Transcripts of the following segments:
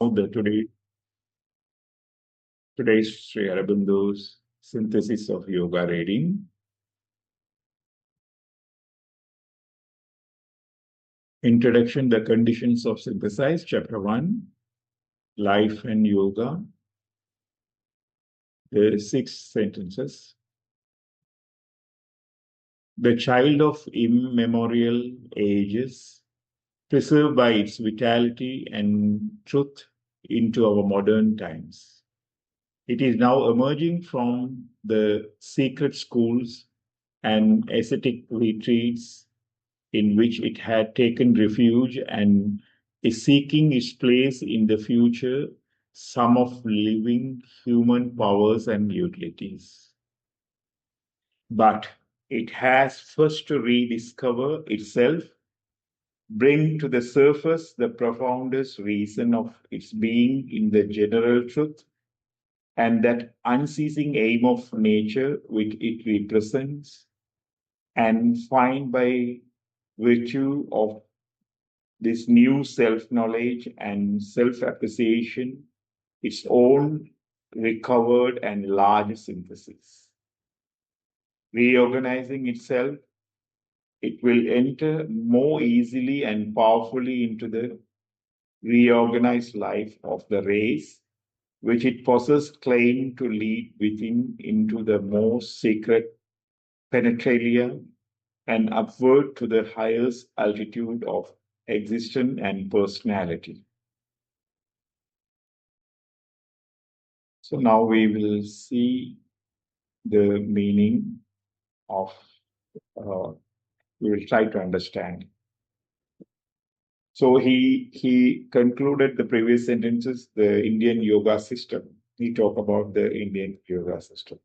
Today's Sri Aurobindo's synthesis of yoga reading. Introduction, the conditions of synthesis, chapter 1, life and yoga. The 6 sentences. The child of immemorial ages, preserved by its vitality and truth into our modern times. It is now emerging from the secret schools and ascetic retreats in which it had taken refuge and is seeking its place in the future sum of living human powers and utilities. But it has first to rediscover itself, bring to the surface the profoundest reason of its being in the general truth, and that unceasing aim of nature which it represents, and find by virtue of this new self-knowledge and self-appreciation its own recovered and large synthesis. Reorganizing itself, it will enter more easily and powerfully into the reorganized life of the race, which it possesses claim to lead within into the most secret penetralia and upward to the highest altitude of existence and personality. So now we will see the meaning of, we will try to understand. So he concluded the previous sentences, the Indian yoga system. He talked about the Indian yoga system.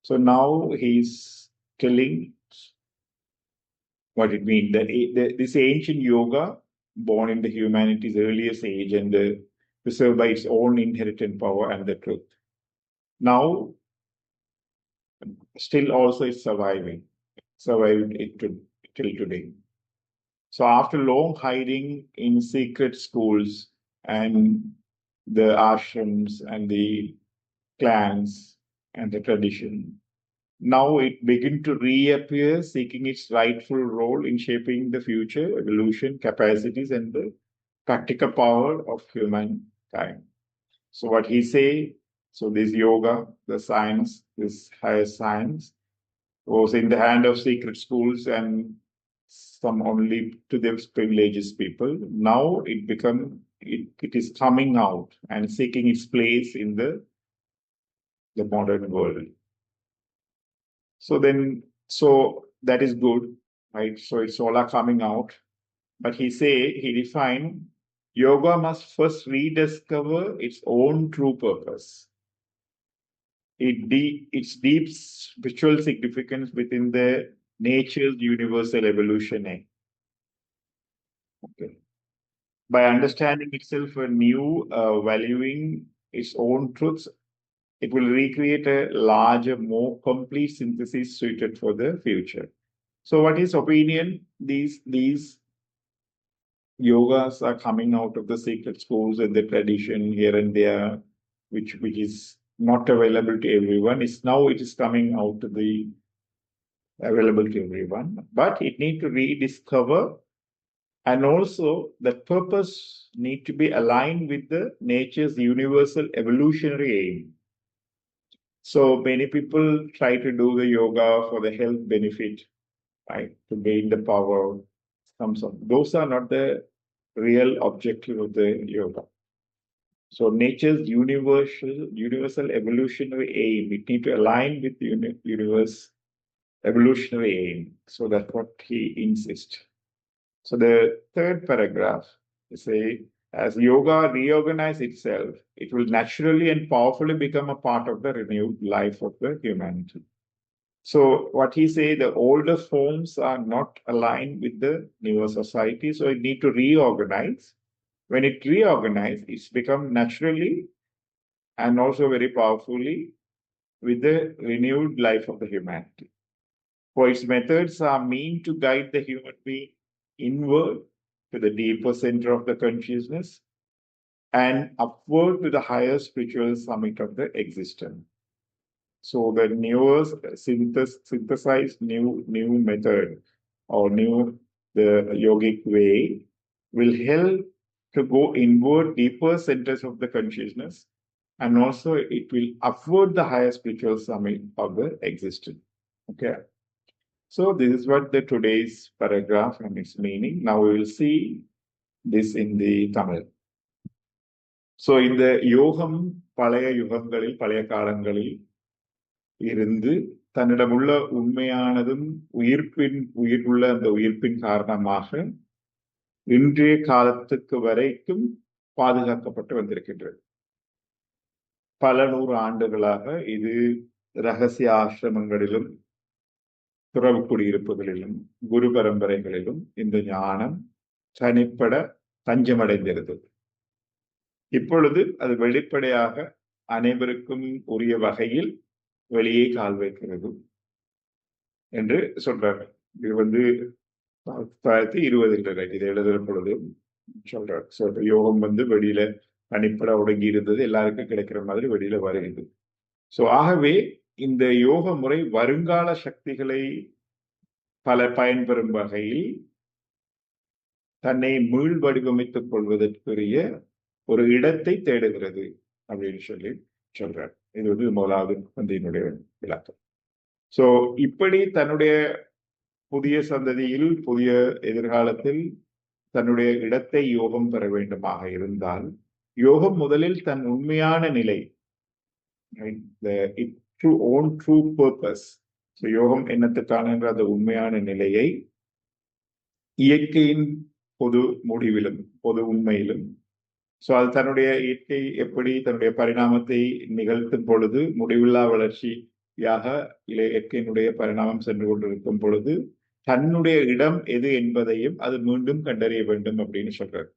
So now he's telling what it means, that this ancient yoga, born in the humanity's earliest age and preserved by its own inherent power and the truth, now still also is survived it till today. So after long hiding in secret schools and the ashrams and the clans and the tradition, now it begins to reappear, seeking its rightful role in shaping the future evolution capacities and the practical power of humankind. So what he say, so this yoga, the science, this higher science, was in the hand of secret schools and some only to the privileged people. Now it is coming out and seeking its place in the modern world. So that is good, right? So it's all are coming out. But he defined yoga must first rediscover its own true purpose. Its deep spiritual significance within the nature's universal evolution. Okay. By understanding itself anew, valuing its own truths, it will recreate a larger, more complete synthesis suited for the future. So, what is opinion? These yogas are coming out of the secret schools and the tradition here and there, which is not available to everyone. It is coming out to the available to everyone, but it need to rediscover, and also the purpose need to be aligned with the nature's universal evolutionary aim. So many people try to do the yoga for the health benefit, right? To gain the power. Those are not the real objective of the yoga. So nature's universal evolutionary aim, it need to align with the universe evolutionary aim. So that's what he insists. So the third paragraph, they say, as yoga reorganizes itself, it will naturally and powerfully become a part of the renewed life of the humanity. So what he say, the older forms are not aligned with the newer society, so it need to reorganize. When it reorganizes, it's become naturally and also very powerfully with the renewed life of the humanity. For its methods are meant to guide the human being inward to the deeper center of the consciousness and upward to the higher spiritual summit of the existence. So the newer synthesized new method or the yogic way will help to go inward, deeper centers of the consciousness, and also it will upward the higher spiritual summit of the existence. Okay. So this is what the today's paragraph and its meaning. Now we will see this in the Tamil. So இந்த யோகம் பழைய யுகங்களில் பழைய காலங்களில் இருந்து தன்னிடமுள்ள உண்மையானதும் உயிருள்ள அந்த உயிர்ப்பின் காரணமாக இன்றைய காலத்துக்கு வரைக்கும் பாதுகாக்கப்பட்டு வந்திருக்கின்றது. பல நூறு ஆண்டுகளாக இது ரகசிய ஆசிரமங்களிலும் துறவு குடியிருப்புகளிலும் குரு பரம்பரைகளிலும் இந்த ஞானம் தனிப்பட தஞ்சமடைந்திருந்தது. இப்பொழுது அது வெளிப்படையாக அனைவருக்கும் உரிய வகையில் வெளியே கால் வைக்கிறது என்று சொல்றாங்க. இது 1920 இதை எழுதுற பொழுது சொல்றாரு. யோகம் வெளியில தனிப்பட ஒடுங்கி இருந்தது, எல்லாருக்கும் கிடைக்கிற மாதிரி வெளியில வருகிறது. சோ ஆகவே இந்த யோக முறை வருங்கால சக்திகளை பல பயன்பெறும் வகையில் தன்னை மீள் வடிவமைத்துக் கொள்வதற்குரிய ஒரு இடத்தை தேடுகிறது அப்படின்னு சொல்றார். இது முதலாவது பந்தியினுடைய விளக்கம். சோ இப்படி தன்னுடைய புதிய சந்ததியில் புதிய எதிர்காலத்தில் தன்னுடைய இடத்தை யோகம் பெற வேண்டுமாக இருந்தால் யோகம் முதலில் தன் உண்மையான நிலை, ட்ரூ பர்பஸ், யோகம் என்னத்துக்கான அந்த உண்மையான நிலையை இயற்கையின் பொது முடிவிலும் பொது உண்மையிலும், அது தன்னுடைய இயற்கை எப்படி தன்னுடைய பரிணாமத்தை நிகழ்த்தும் பொழுது முடிவில்லா வளர்ச்சியாக இயற்கையினுடைய பரிணாமம் சென்று கொண்டிருக்கும் பொழுது தன்னுடைய இடம் எது என்பதையும் அது மீண்டும் கண்டறிய வேண்டும் அப்படின்னு சொல்றாரு.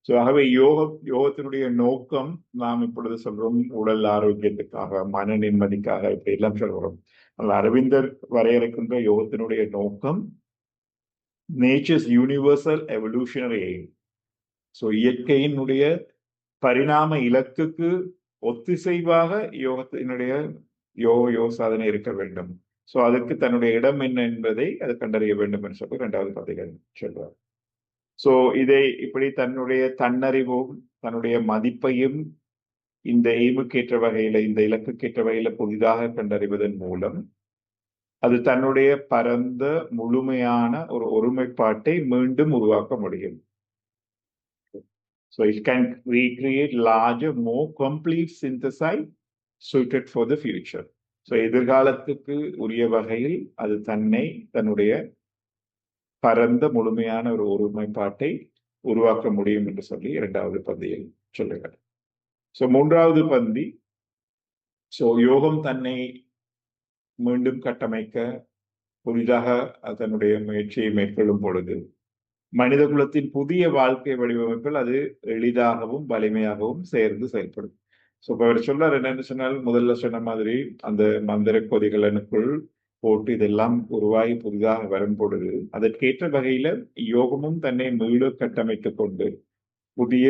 ஆகவே யோகத்தினுடைய நோக்கம் நாம் இப்பொழுது சொல்றோம் உடல் ஆரோக்கியத்துக்காக, மன நிம்மதிக்காக, இப்படி எல்லாம் சொல்றோம். அரவிந்தர் வரையறுக்கின்ற யோகத்தினுடைய நோக்கம் நேச்சர்ஸ் யூனிவர்சல் எவல்யூஷனரி எய்ம். இயற்கையினுடைய பரிணாம இலக்குக்கு ஒத்திசைவாக யோகத்தினுடைய யோக சாதனை இருக்க வேண்டும். அதுக்கு தன்னுடைய இடம் என்ன என்பதை அது கண்டறிய வேண்டும் என்று சொல்லி 2வது பத்திகள் சொல்றார். இதை இப்படி தன்னுடைய தன்னறிவும் தன்னுடைய மதிப்பையும் இந்த எய்முக்கேற்ற வகையில, இந்த இலக்குக்கேற்ற வகையில புதிதாக கண்டறிவதன் மூலம் அது தன்னுடைய பரந்த முழுமையான ஒரு ஒருமைப்பாட்டை மீண்டும் உருவாக்க முடியும். So it can recreate larger, more complete synthesis suited for the future. எதிர்காலத்துக்கு உரிய வகையில் அது தன்னுடைய பரந்த முழுமையான ஒரு ஒருமைப்பாட்டை உருவாக்க முடியும் என்று சொல்லி 2வது பந்தியில் சொல்லுகிறார். 3வது பந்தி, யோகம் தன்னை மீண்டும் கட்டமைக்க புதிதாக தன்னுடைய முயற்சியை மேற்கொள்ளும் பொழுது மனித குலத்தின் புதிய வாழ்க்கை வடிவமைப்பில் அது எளிதாகவும் வலிமையாகவும் சேர்ந்து செயல்படும். அவர் சொல்றாரு என்னன்னு சொன்னால், முதல்ல சொன்ன மாதிரி அந்த மந்திர கொதிகளனுக்குள் போட்டு இதெல்லாம் உருவாகி புதிதாக வரும் பொழுது அதற்கேற்ற வகையில யோகமும் தன்னை மீள கட்டமைத்துக் கொண்டு புதிய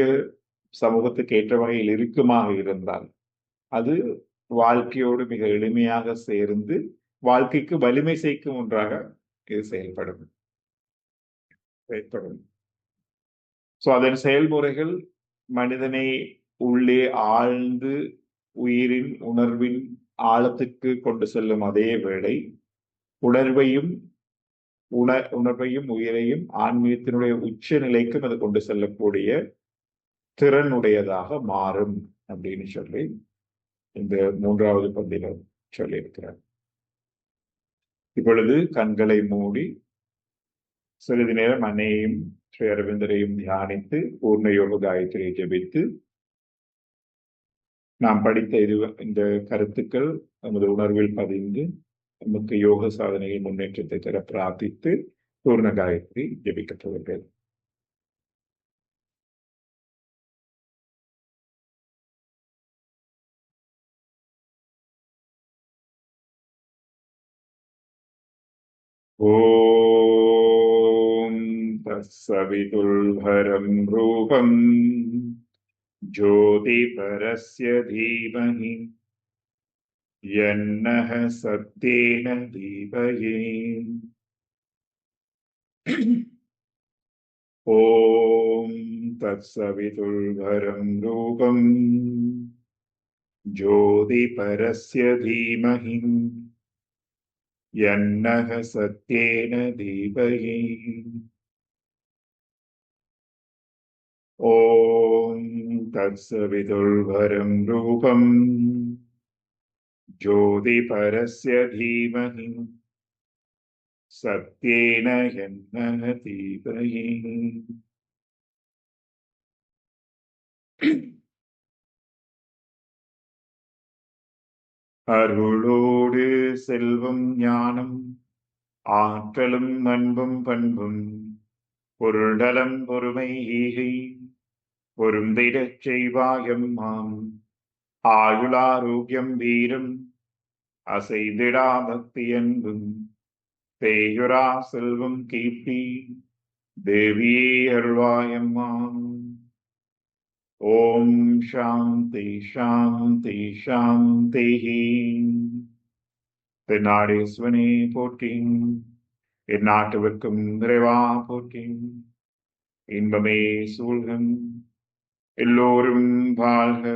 சமூகத்துக்கு ஏற்ற வகையில் இருக்குமாக இருந்தால் அது வாழ்க்கையோடு மிக எளிமையாக சேர்ந்து வாழ்க்கைக்கு வலிமை சேர்க்கும் ஒன்றாக இது செயல்படும். அதன் செயல்முறைகள் மனிதனை உள்ளே ஆழ்ந்து உயிரின் உணர்வின் ஆழத்துக்கு கொண்டு செல்லும் அதே வேளை உணர்வையும் உயிரையும் ஆன்மீகத்தினுடைய உச்ச நிலைக்கும் அது கொண்டு செல்லக்கூடிய திறனுடையதாக மாறும் அப்படின்னு சொல்லி இந்த 3வது பந்தியில சொல்லி இருக்கிறார். இப்பொழுது கண்களை மூடி சிறிது நேரம் அன்னையையும் ஸ்ரீ அரவிந்தரையும் தியானித்து பூர்ண யோக காயத்ரியை ஜபித்து நாம் படித்த இந்த கருத்துக்கள் நமது உணர்வில் பதிந்து நமக்கு யோக சாதனையின் முன்னேற்றத்தை தர பிரார்த்தித்து பூர்ண காயத்ரி ஜபிக்கப்படுகிறது. ஓம் தத்சவிதுர்பரம் ரூபம் ज्योतिपरस्य धीमहि यन्नः सत्येन दीपये। ॐ तत्सवितुर्भरं रूपम् ज्योतिपरस्य धीमहि यन्नः सत्येन दीपये। ॐ तत्सवितुर्भरं रूपम् ज्योतिपरस्य धीमहि सत्येन यन्नः दीपये। அருளோடு செல்வம் ஞானம் ஆற்றலும் அன்பும் பண்பும் பொருள்நலம் பொறுமை ஈகை பொருந்திடச் செய்வாயம்மாம் ஆயுளாரோக்கியம் வீரம் அசைந்திடா பக்தி அன்பும் தேயுரா செல்வம் கீர்த்தி தேவியே அருள்வாயம்மாம். ஓம் சாந்தி சாந்தி சாந்தி. தென்னாடேஸ்வனே போற்றி, எந்நாட்டவர்க்கும் நிறைவா போற்றி. இன்பமே சூழ்கம், எல்லோரும் வாழ்க.